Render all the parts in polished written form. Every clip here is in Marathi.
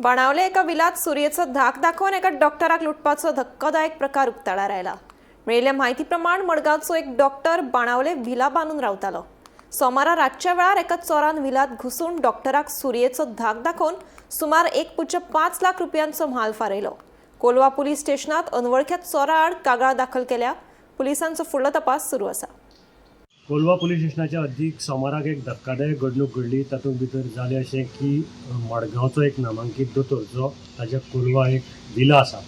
बाणावले एका विलात सुरयेचो धाक दाखोवन एका डॉक्टराक लुटपाचो धक्कादायक प्रकार उक्ताडार आयला। मेळिल्ल्या म्हायती प्रमाण मडगांवचो एक डॉक्टर बाणावले विला बांदून रावतालो। सोमारा रातच्या वेळार एका चोरान विलात घुसून डॉक्टराक सुरयेचो धाक दाखोवन सुमार 1.5 लाख रुपयांचो म्हाल फारयलो। कोलवा पुलीस स्टेशनात अनवळख्या चोरा आड कागाळ दाखल केल्या। पुलिसांचो फुडलो तपास सुरू आसा। कोलवा पुलीस स्टेशनाच्या हद्दीक सोमाराक एक धक्कादायक घडणूक घडली। तातूंत भितर जालें अशें की मडगांवचो एक नामांकीत दोतोर जो ताच्या कोलवा एक विला आसा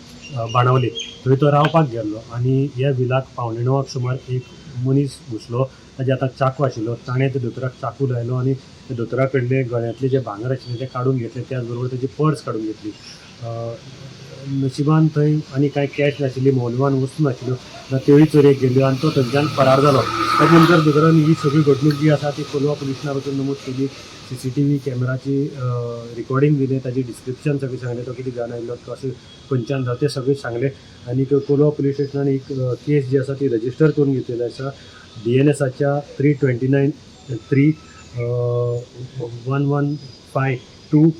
बाणावले, थंय तो रावपाक गेल्लो आनी ह्या विलाक पावणे 9 सुमार एक मनीस घुसलो। ताच्या हाताक चाकू आशिल्लो। ताणें त्या दोतोराक चाकू लायलो आनी त्या दोतोरा कडले गळ्यांतले जे भांगर आशिल्ले ते काडून घेतले। त्याच बरोबर ताची पर्स काडून घेतली। नशिबान थंय आनी कांय कॅश नाशिल्ली, मौल्यवान वस्तू नाशिल्ल्यो, त्योय चोरयेक गेल्ल्यो आनी तो थंयच्यान फरार जालो। ताचे नंतर दोतोरान ही सगळी घडणूक जी आसा ती कोलवा पुलीस स्टेशना वचून नमूद केली। CCTV कॅमेराची रिकॉर्डिंग दिलें, ताची डिस्क्रिप्शन सगळें सांगलें, तो कितें घेवन आयिल्लो, तो अशें खंयच्यान जाता तें सगळें सांगलें। आनी कोलवा पुलीस स्टेशनान एक केस जी आसा ती रजिस्टर करून घेतलेली आसा। DNSच्या 329-31152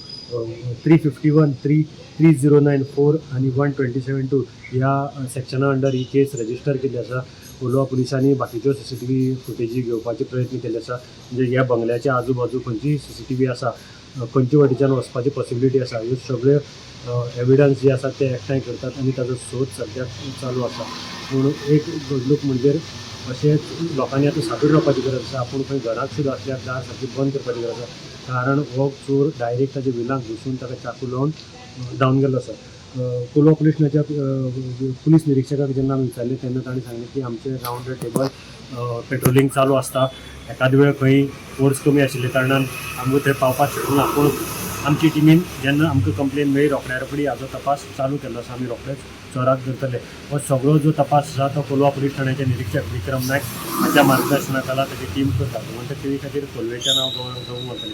351 3094 आणि 127-2 ह्या सेक्शना अंडर ही केस रजिस्टर केल्ली आसा। कोलवा पुलिसांनी बाकीच्यो CCTV फुटेजी घेवपाचे प्रयत्न केले आसा। म्हणजे ह्या बंगल्याच्या आजूबाजू खंयचीय CCTV आसा, खंयचे वटेच्यान वचपाची पॉसिबिलिटी आसा, ह्यो सगळ्यो एविडन्स जे आसा ते एकठांय करतात आनी ताजो सोद सद्याक चालू आसा। पूण एक घडणूक म्हणजे अशेंच लोकांनी आतां सादूर रावपाची गरज आसा। आपूण खंय घराक सुद्दां असल्यार दार सारकी बंद करपाची गरज आसा, कारण हो चोर डायरेक्ट ताच्या विलाक घुसून ताका चाकू लावन धांवन गेल्लो आसा। कोलवा पुलीस स्टेशनाच्या पुलीस निरीक्षकाक जेन्ना आमी विचारलें तेन्ना ताणें सांगलें की आमचें रावंड द टेबल पेट्रोलिंग चालू आसता। एकाद वेळ खंय फोर्स कमी आशिल्ल्या कारणान आमकां थंय पावपाक शकना, पूण आमची टिमीन जेन्ना आमकां कंप्लेन मेळ्ळी रोखड्या रोखडी हाजो तपास चालू केल्लो आसा। आमी रोखडेच चोराक धरतले। हो सगळो जो तपास आसा तो कोलवा पुलीस ठाण्याचे निरीक्षक विक्रम नायक हाच्या मार्गदर्शनाखाला ताची टीम करता। म्हणटकीर टी व्ही खातीर कोलवेचें नांव घेवंक वतलें।